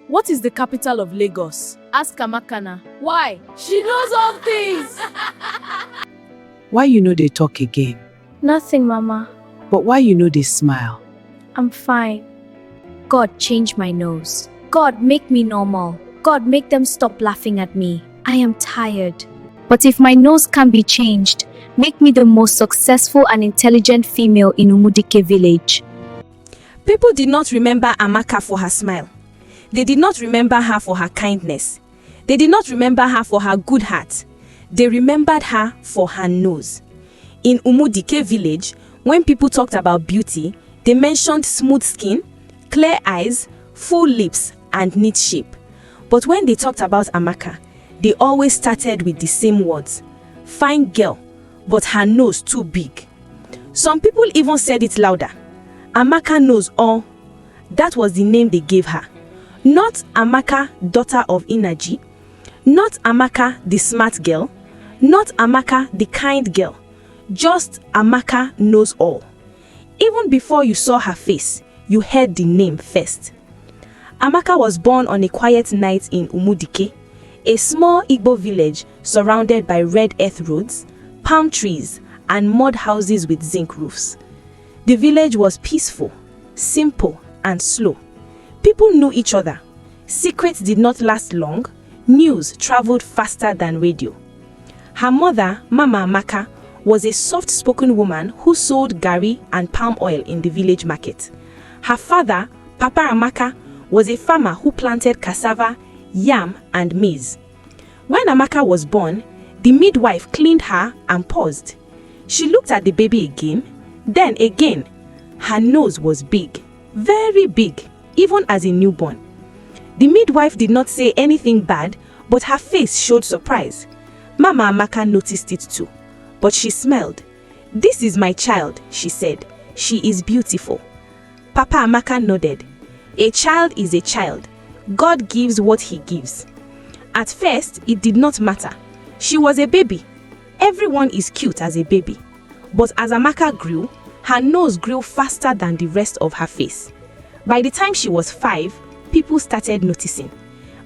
What is the capital of Lagos? Ask Amakana. Why? She knows all things! Why you know they talk again? Nothing, Mama. But why you know they smile? I'm fine. God, change my nose. God, make me normal. God, make them stop laughing at me. I am tired. But if my nose can't be changed, make me the most successful and intelligent female in Umudike village. People did not remember Amaka for her smile. They did not remember her for her kindness. They did not remember her for her good heart. They remembered her for her nose. In Umudike village, when people talked about beauty, they mentioned smooth skin, clear eyes, full lips, and neat shape. But when they talked about Amaka, they always started with the same words. Fine girl, but her nose too big. Some people even said it louder. Amaka knows all. That was the name they gave her. Not Amaka, daughter of Inaji. Not Amaka, the smart girl. Not Amaka, the kind girl. Just Amaka knows all. Even before you saw her face, you heard the name first. Amaka was born on a quiet night in Umudike, a small Igbo village surrounded by red earth roads, palm trees, and mud houses with zinc roofs. The village was peaceful, simple, and slow. People knew each other. Secrets did not last long. News traveled faster than radio. Her mother, Mama Amaka, was a soft-spoken woman who sold gari and palm oil in the village market. Her father, Papa Amaka, was a farmer who planted cassava, yam, and maize. When Amaka was born, the midwife cleaned her and paused. She looked at the baby again, then again. Her nose was big, very big, even as a newborn. The midwife did not say anything bad, but her face showed surprise. Mama Amaka noticed it too, but she smiled. "This is my child," she said. "She is beautiful." Papa Amaka nodded. A child is a child. God gives what he gives. At first, it did not matter. She was a baby. Everyone is cute as a baby. But as Amaka grew, her nose grew faster than the rest of her face. By the time she was 5, people started noticing.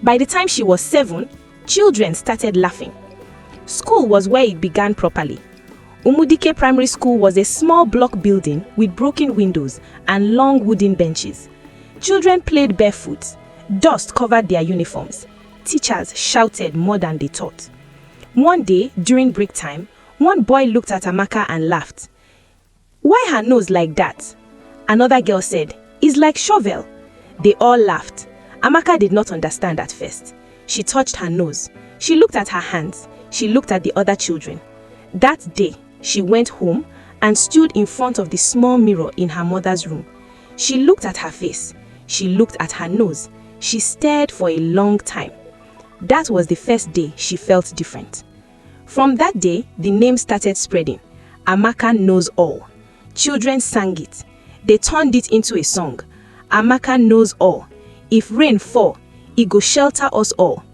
By the time she was 7, children started laughing. School was where it began properly. Umudike Primary School was a small block building with broken windows and long wooden benches. Children played barefoot. Dust covered their uniforms. Teachers shouted more than they taught. One day, during break time, one boy looked at Amaka and laughed. "Why her nose like that?" Another girl said, "It's like shovel." They all laughed. Amaka did not understand at first. She touched her nose. She looked at her hands. She looked at the other children. That day, she went home and stood in front of the small mirror in her mother's room. She looked at her face. She looked at her nose. She stared for a long time. That was the first day she felt different. From that day, the name started spreading. Amaka knows all. Children sang it. They turned it into a song. Amaka knows all. If rain fall, it go shelter us all.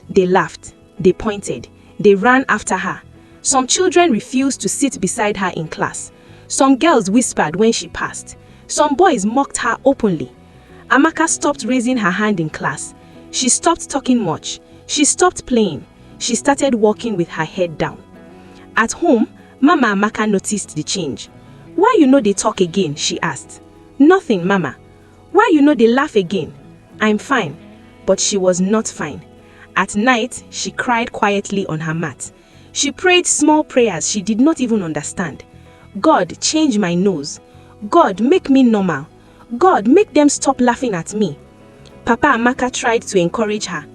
They laughed. They pointed. They ran after her. Some children refused to sit beside her in class. Some girls whispered when she passed. Some boys mocked her openly. Amaka stopped raising her hand in class. She stopped talking much. She stopped playing. She started walking with her head down. At home, Mama Amaka noticed the change. "Why you know they talk again?" she asked. "Nothing, Mama." "Why you know they laugh again?" "I'm fine." But she was not fine. At night, she cried quietly on her mat. She prayed small prayers she did not even understand. "God, change my nose. God, make me normal. God, make them stop laughing at me." Papa Amaka tried to encourage her.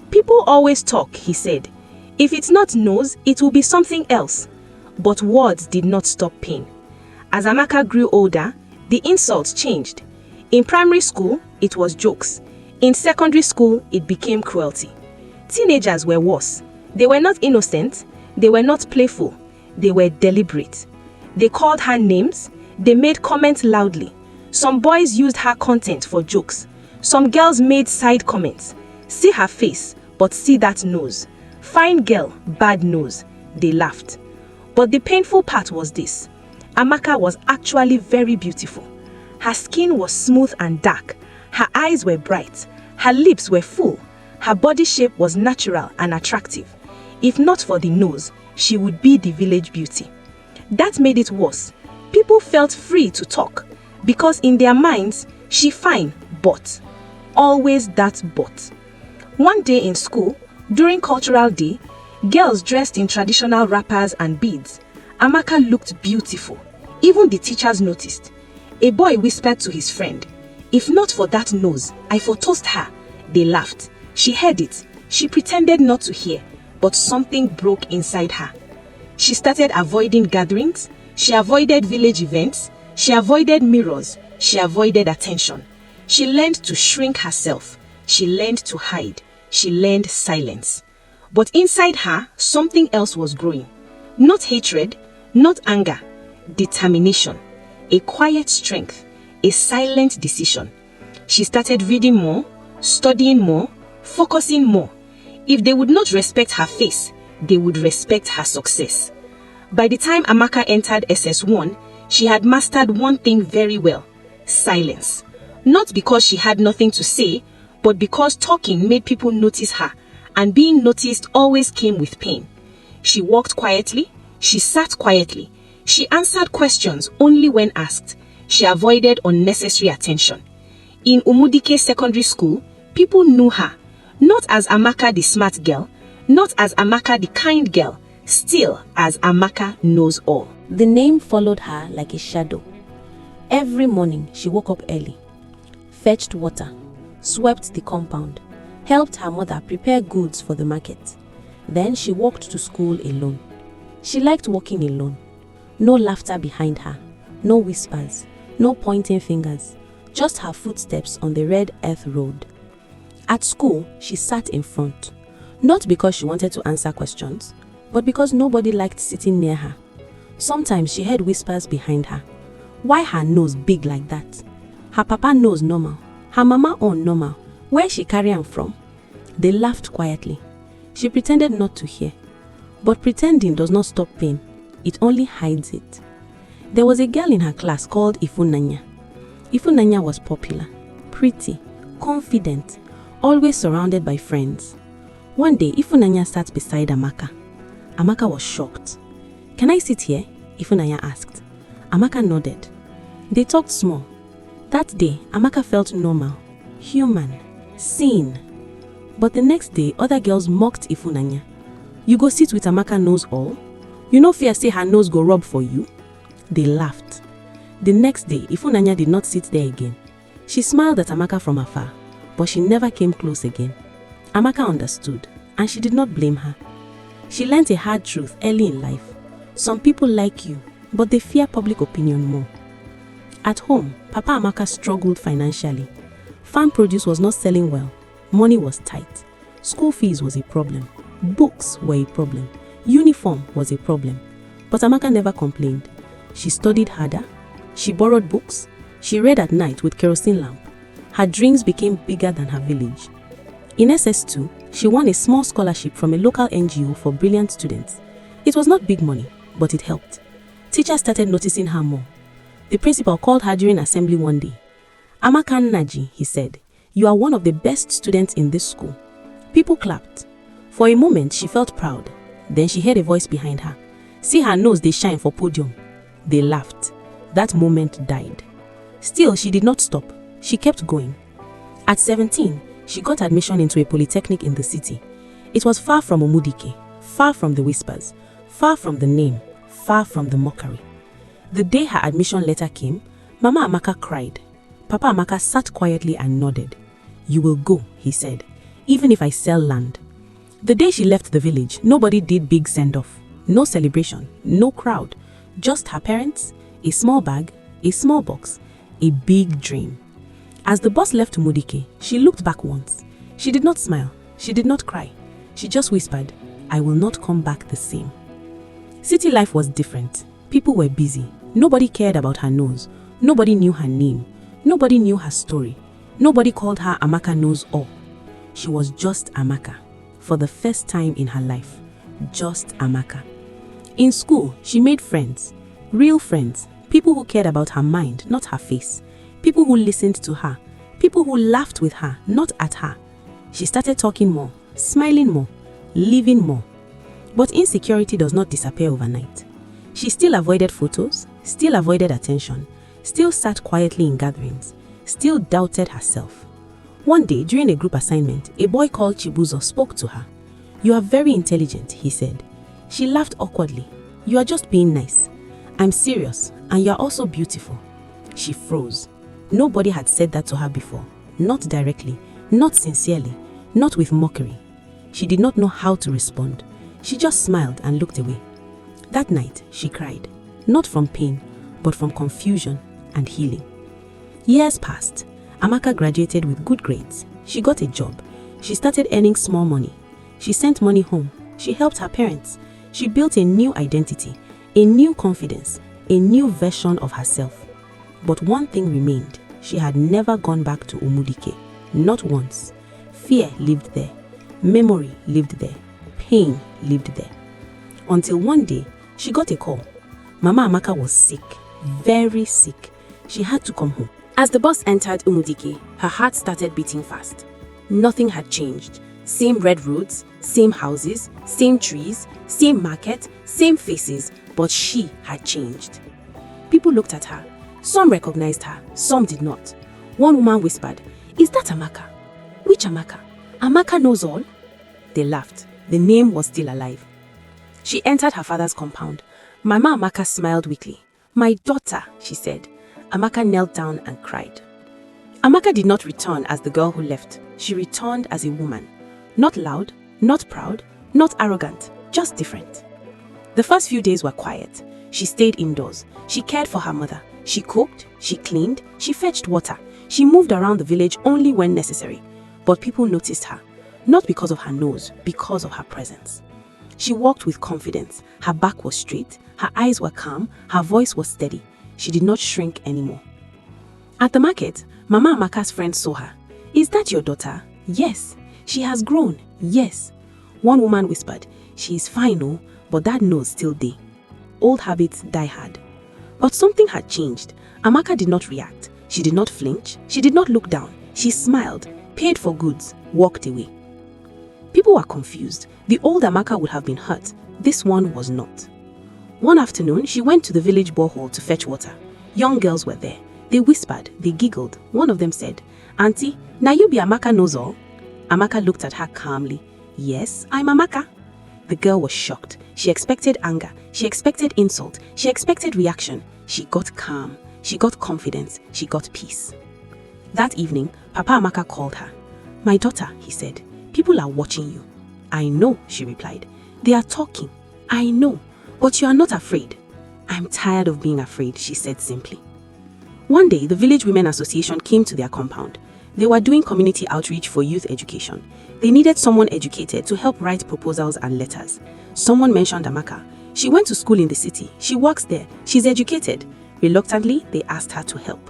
"People always talk," he said. "If it's not nose, it will be something else." But words did not stop pain. As Amaka grew older, the insults changed. In primary school, it was jokes. In secondary school, it became cruelty. Teenagers were worse. They were not innocent. They were not playful. They were deliberate. They called her names. They made comments loudly. Some boys used her content for jokes. Some girls made side comments. "See her face, but see that nose. Fine girl, bad nose." They laughed. But the painful part was this. Amaka was actually very beautiful. Her skin was smooth and dark. Her eyes were bright. Her lips were full. Her body shape was natural and attractive. If not for the nose, she would be the village beauty. That made it worse. People felt free to talk because in their minds, she fine, but. Always that but. One day in school, during cultural day, girls dressed in traditional wrappers and beads. Amaka looked beautiful. Even the teachers noticed. A boy whispered to his friend, "If not for that nose, I foretold her." They laughed. She heard it. She pretended not to hear, but something broke inside her. She started avoiding gatherings. She avoided village events. She avoided mirrors. She avoided attention. She learned to shrink herself. She learned to hide. She learned silence. But inside her, something else was growing. Not hatred, not anger, determination, a quiet strength, a silent decision. She started reading more, studying more, focusing more. If they would not respect her face, they would respect her success. By the time Amaka entered SS1, she had mastered one thing very well: silence. Not because she had nothing to say, but because talking made people notice her, and being noticed always came with pain. She walked quietly, she sat quietly, she answered questions only when asked, she avoided unnecessary attention. In Umudike Secondary School, people knew her, not as Amaka the smart girl, not as Amaka the kind girl, still as Amaka knows all. The name followed her like a shadow. Every morning she woke up early, fetched water, swept the compound, helped her mother prepare goods for the market. Then she walked to school alone. She liked walking alone. No laughter behind her, no whispers, no pointing fingers, just her footsteps on the red earth road. At school, she sat in front, not because she wanted to answer questions, but because nobody liked sitting near her. Sometimes she heard whispers behind her. Why her nose big like that? Her papa nose normal, her mama own normal. Where she carry am from? They laughed quietly. She pretended not to hear. But pretending does not stop pain. It only hides it. There was a girl in her class called Ifunanya. Ifunanya was popular, pretty, confident, always surrounded by friends. One day, Ifunanya sat beside Amaka. Amaka was shocked. "Can I sit here?" Ifunanya asked. Amaka nodded. They talked small. That day, Amaka felt normal, human, seen. But the next day, other girls mocked Ifunanya. "You go sit with Amaka knows all? You no fear say her nose go rub for you?" They laughed. The next day, Ifunanya did not sit there again. She smiled at Amaka from afar, but she never came close again. Amaka understood, and she did not blame her. She learnt a hard truth early in life. Some people like you, but they fear public opinion more. At home, Papa Amaka struggled financially. Farm produce was not selling well. Money was tight. School fees was a problem. Books were a problem. Uniform was a problem. But Amaka never complained. She studied harder. She borrowed books. She read at night with kerosene lamp. Her dreams became bigger than her village. In SS2, she won a small scholarship from a local NGO for brilliant students. It was not big money, but it helped. Teachers started noticing her more. The principal called her during assembly one day. "Amaka Naji," he said, "you are one of the best students in this school." People clapped. For a moment, she felt proud. Then she heard a voice behind her. "See her nose, they shine for podium." They laughed. That moment died. Still, she did not stop. She kept going. At 17, she got admission into a polytechnic in the city. It was far from Omudike, far from the whispers, far from the name, far from the mockery. The day her admission letter came, Mama Amaka cried. Papa Amaka sat quietly and nodded. "You will go," he said, "even if I sell land." The day she left the village, nobody did big send-off. No celebration, no crowd. Just her parents, a small bag, a small box, a big dream. As the bus left Mudike, she looked back once. She did not smile. She did not cry. She just whispered, "I will not come back the same." City life was different. People were busy. Nobody cared about her nose. Nobody knew her name. Nobody knew her story. Nobody called her Amaka knows all. She was just Amaka. For the first time in her life, just Amaka. In school, she made friends. Real friends. People who cared about her mind, not her face. People who listened to her. People who laughed with her, not at her. She started talking more, smiling more, living more. But insecurity does not disappear overnight. She still avoided photos, still avoided attention, still sat quietly in gatherings, still doubted herself. One day, during a group assignment, a boy called Chibuzo spoke to her. "You are very intelligent," he said. She laughed awkwardly. "You are just being nice. I'm serious, and you are also beautiful." She froze. Nobody had said that to her before. Not directly, not sincerely, not with mockery. She did not know how to respond. She just smiled and looked away. That night, she cried. Not from pain, but from confusion and healing. Years passed. Amaka graduated with good grades. She got a job. She started earning small money. She sent money home. She helped her parents. She built a new identity, a new confidence, a new version of herself. But one thing remained. She had never gone back to Umudike. Not once. Fear lived there. Memory lived there. Pain lived there. Until one day, she got a call. Mama Amaka was sick. Very sick. She had to come home. As the bus entered Umudike, her heart started beating fast. Nothing had changed. Same red roads, same houses, same trees, same market, same faces, but she had changed. People looked at her. Some recognized her, some did not. One woman whispered, "Is that Amaka?" "Which Amaka? Amaka knows all?" They laughed. The name was still alive. She entered her father's compound. Mama Amaka smiled weakly. "My daughter," she said. Amaka knelt down and cried. Amaka did not return as the girl who left. She returned as a woman. Not loud, not proud, not arrogant, just different. The first few days were quiet. She stayed indoors. She cared for her mother. She cooked, she cleaned, she fetched water. She moved around the village only when necessary. But people noticed her, not because of her nose, because of her presence. She walked with confidence. Her back was straight, her eyes were calm, her voice was steady. She did not shrink anymore. At the market, Mama Amaka's friends saw her. "Is that your daughter?" "Yes." "She has grown." "Yes." One woman whispered, "She is fine, oh, but that nose still there." Old habits die hard. But something had changed. Amaka did not react. She did not flinch. She did not look down. She smiled, paid for goods, walked away. People were confused. The old Amaka would have been hurt. This one was not. One afternoon, she went to the village borehole to fetch water. Young girls were there. They whispered, they giggled. One of them said, "Auntie, now you be Amaka knows all?" Amaka looked at her calmly. "Yes, I'm Amaka." The girl was shocked. She expected anger. She expected insult. She expected reaction. She got calm. She got confidence. She got peace. That evening, Papa Amaka called her. "My daughter," he said, "people are watching you." "I know," she replied. "They are talking. I know. But you are not afraid." "I'm tired of being afraid," she said simply. One day, the Village Women Association came to their compound. They were doing community outreach for youth education. They needed someone educated to help write proposals and letters. Someone mentioned Amaka. She went to school in the city. She works there. She's educated. Reluctantly, they asked her to help.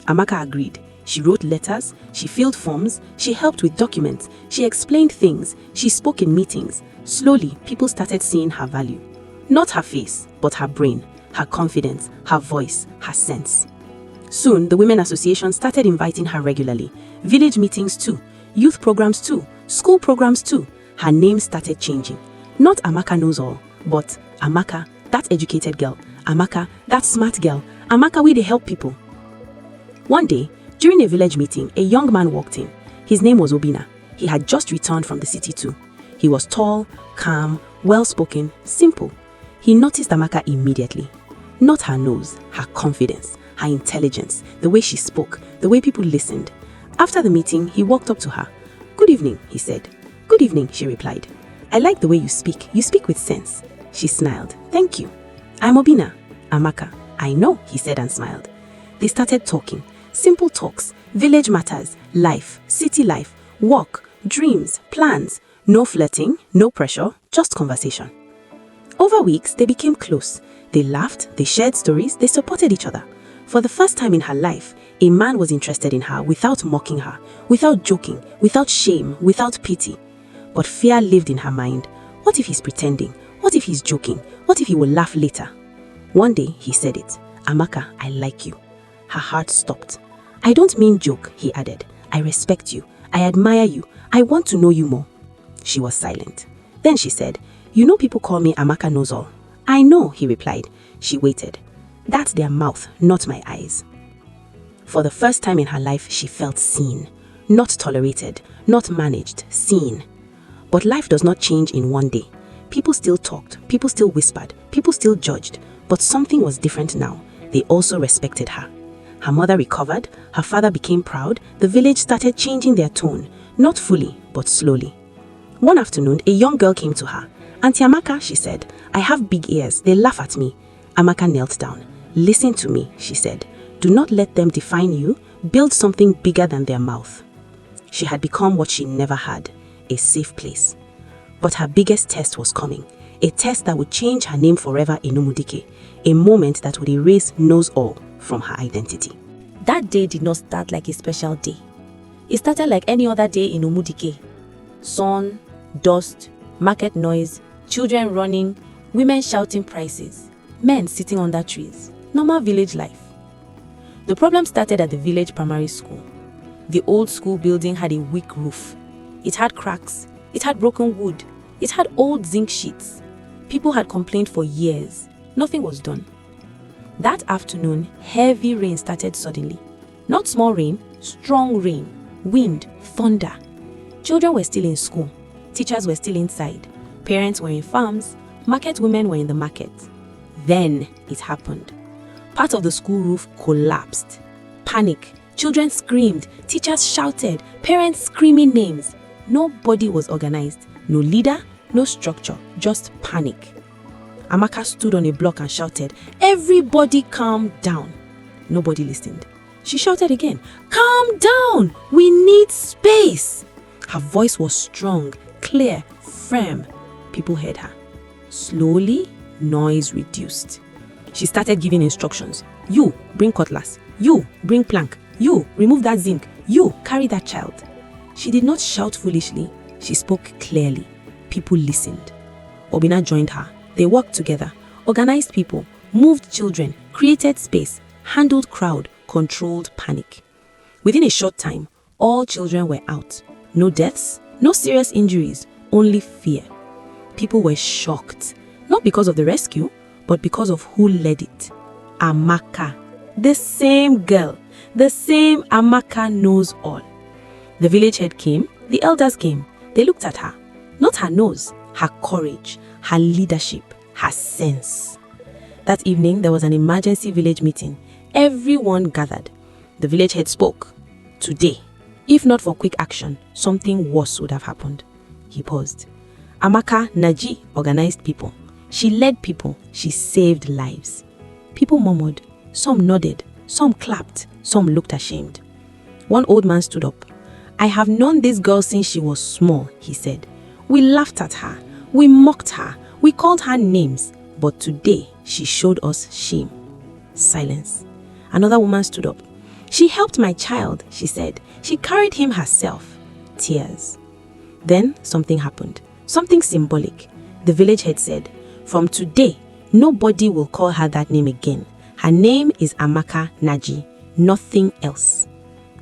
Amaka agreed. She wrote letters. She filled forms. She helped with documents. She explained things. She spoke in meetings. Slowly, people started seeing her value. Not her face, but her brain, her confidence, her voice, her sense. Soon, the Women Association started inviting her regularly. Village meetings too, youth programs too, school programs too. Her name started changing. Not Amaka knows all, but Amaka, that educated girl. Amaka, that smart girl. Amaka, we they help people. One day, during a village meeting, a young man walked in. His name was Obina. He had just returned from the city too. He was tall, calm, well-spoken, simple. He noticed Amaka immediately. Not her nose, her confidence, her intelligence, the way she spoke, the way people listened. After the meeting, he walked up to her. "Good evening," he said. "Good evening," she replied. "I like the way you speak. You speak with sense." She smiled. "Thank you." "I'm Obina." "Amaka." "I know," he said and smiled. They started talking. Simple talks, village matters, life, city life, work, dreams, plans. No flirting, no pressure, just conversation. Over weeks, they became close. They laughed, they shared stories, they supported each other. For the first time in her life, a man was interested in her without mocking her, without joking, without shame, without pity. But fear lived in her mind. What if he's pretending? What if he's joking? What if he will laugh later? One day, he said it. "Amaka, I like you." Her heart stopped. "I don't mean joke," he added. "I respect you. I admire you. I want to know you more." She was silent. Then she said, "You know people call me Amaka knows all." "I know," he replied. She waited. "That's their mouth, not my eyes." For the first time in her life, she felt seen. Not tolerated, not managed, seen. But life does not change in one day. People still talked, people still whispered, people still judged. But something was different now. They also respected her. Her mother recovered, her father became proud, the village started changing their tone. Not fully, but slowly. One afternoon, a young girl came to her. "Auntie Amaka," she said, "I have big ears, they laugh at me." Amaka knelt down. "Listen to me," she said. "Do not let them define you. Build something bigger than their mouth." She had become what she never had, a safe place. But her biggest test was coming, a test that would change her name forever in Umudike, a moment that would erase knows all from her identity. That day did not start like a special day. It started like any other day in Umudike. Sun, dust, market noise, children running, women shouting prices, men sitting under trees. Normal village life. The problem started at the village primary school. The old school building had a weak roof. It had cracks, it had broken wood, it had old zinc sheets. People had complained for years. Nothing was done. That afternoon, heavy rain started suddenly. Not small rain, strong rain, wind, thunder. Children were still in school. Teachers were still inside. Parents were in farms. Market women were in the market. Then it happened. Part of the school roof collapsed. Panic. Children screamed. Teachers shouted. Parents screaming names. Nobody was organized. No leader, no structure, just panic. Amaka stood on a block and shouted, "Everybody calm down." Nobody listened. She shouted again, "Calm down! We need space!" Her voice was strong, clear, firm. People heard her. Slowly, noise reduced. She started giving instructions. "You, bring cutlass. You, bring plank. You, remove that zinc. You, carry that child." She did not shout foolishly. She spoke clearly. People listened. Obina joined her. They worked together, organized people, moved children, created space, handled crowd, controlled panic. Within a short time, all children were out. No deaths, no serious injuries, only fear. People were shocked, not because of the rescue, but because of who led it. Amaka. The same girl, the same Amaka knows all. The village head came, the elders came. They looked at her. Not her nose, her courage, her leadership, her sense. That evening, there was an emergency village meeting. Everyone gathered. The village head spoke. Today, if not for quick action, something worse would have happened. He paused. Amaka Naji organized people. She led people. She saved lives. People murmured. Some nodded. Some clapped. Some looked ashamed. One old man stood up. "I have known this girl since she was small," he said. "We laughed at her. We mocked her. We called her names. But today, she showed us shame." Silence. Another woman stood up. "She helped my child," she said. "She carried him herself." Tears. Then something happened. Something symbolic. The village head said, "From today, nobody will call her that name again. Her name is Amaka Naji. Nothing else."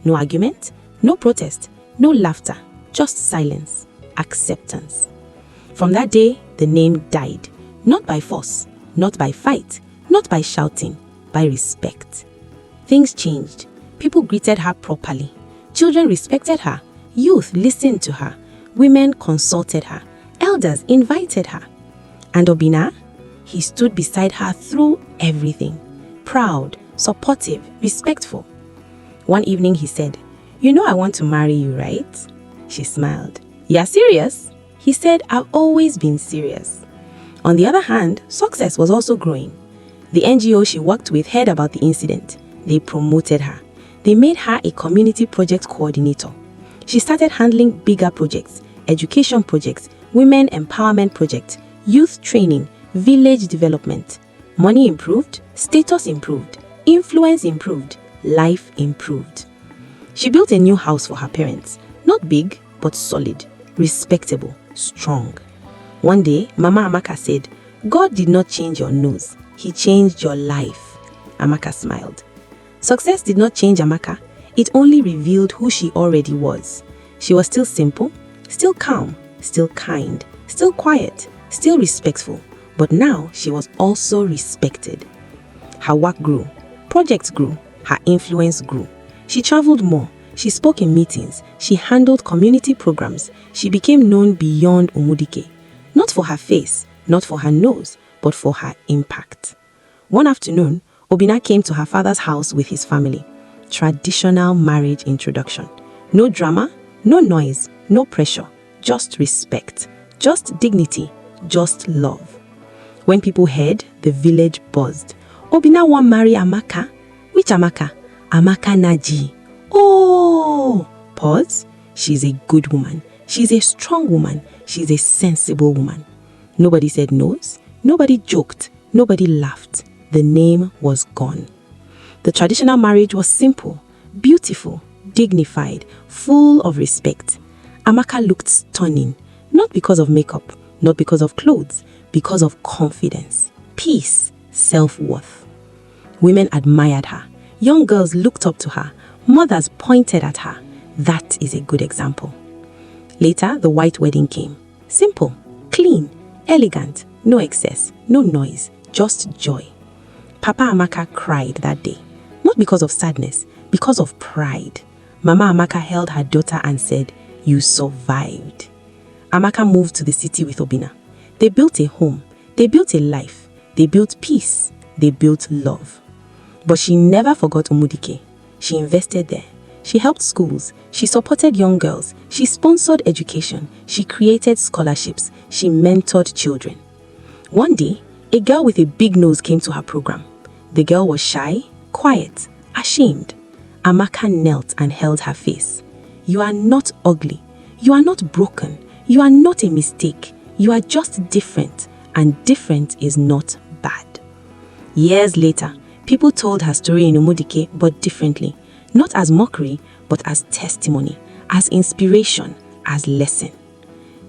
No argument, no protest, no laughter, just silence, acceptance. From that day, the name died. Not by force, not by fight, not by shouting, by respect. Things changed. People greeted her properly. Children respected her. Youth listened to her. Women consulted her. Elders invited her. And Obina, he stood beside her through everything. Proud, supportive, respectful. One evening he said, "You know I want to marry you, right?" She smiled. "You're serious?" He said, "I've always been serious." On the other hand, success was also growing. The NGO she worked with heard about the incident. They promoted her. They made her a community project coordinator. She started handling bigger projects, education projects, women empowerment projects, youth training, village development. Money improved, status improved, influence improved, life improved. She built a new house for her parents. Not big, but solid, respectable, strong. One day, Mama Amaka said, "God did not change your nose. He changed your life." Amaka smiled. Success did not change Amaka. It only revealed who she already was. She was still simple, still calm, still kind, still quiet, still respectful, but now she was also respected. Her work grew, projects grew, her influence grew. She traveled more, she spoke in meetings, she handled community programs, she became known beyond Umudike. Not for her face, not for her nose, but for her impact. One afternoon, Obina came to her father's house with his family. Traditional marriage introduction. No drama, no noise, no pressure, just respect, just dignity, just love. When people heard, the village buzzed. Obina want marry Amaka? Which Amaka? Amaka Naji. Oh! Pause. She's a good woman. She's a strong woman. She's a sensible woman. Nobody said no's. Nobody joked. Nobody laughed. The name was gone. The traditional marriage was simple, beautiful, dignified, full of respect. Amaka looked stunning, not because of makeup, not because of clothes, because of confidence, peace, self-worth. Women admired her. Young girls looked up to her. Mothers pointed at her. That is a good example. Later, the white wedding came. Simple, clean, elegant, no excess, no noise, just joy. Papa Amaka cried that day. Not because of sadness, because of pride. Mama Amaka held her daughter and said, "You survived." Amaka moved to the city with Obina. They built a home. They built a life. They built peace. They built love. But she never forgot Umudike. She invested there. She helped schools. She supported young girls. She sponsored education. She created scholarships. She mentored children. One day, a girl with a big nose came to her program. The girl was shy, quiet, ashamed. Amaka knelt and held her face. "You are not ugly. You are not broken. You are not a mistake. You are just different, and different is not bad." Years later, people told her story in Umudike, but differently. Not as mockery, but as testimony, as inspiration, as lesson.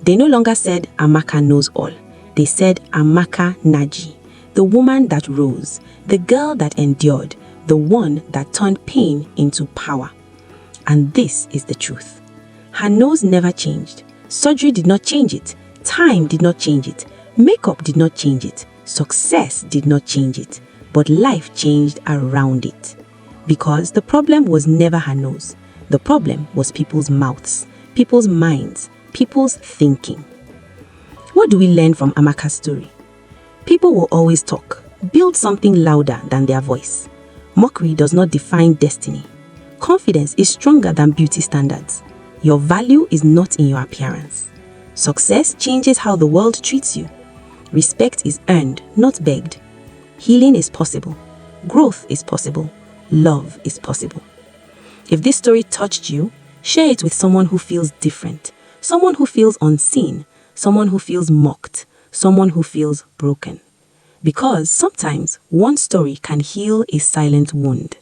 They no longer said Amaka knows all. They said Amaka Naji, the woman that rose, the girl that endured, the one that turned pain into power. And this is the truth. Her nose never changed. Surgery did not change it. Time did not change it. Makeup did not change it. Success did not change it. But life changed around it. Because the problem was never her nose. The problem was people's mouths, people's minds, people's thinking. What do we learn from Amaka's story? People will always talk. Build something louder than their voice. Mockery does not define destiny. Confidence is stronger than beauty standards. Your value is not in your appearance. Success changes how the world treats you. Respect is earned, not begged. Healing is possible. Growth is possible. Love is possible. If this story touched you, share it with someone who feels different, someone who feels unseen, someone who feels mocked, someone who feels broken. Because sometimes one story can heal a silent wound.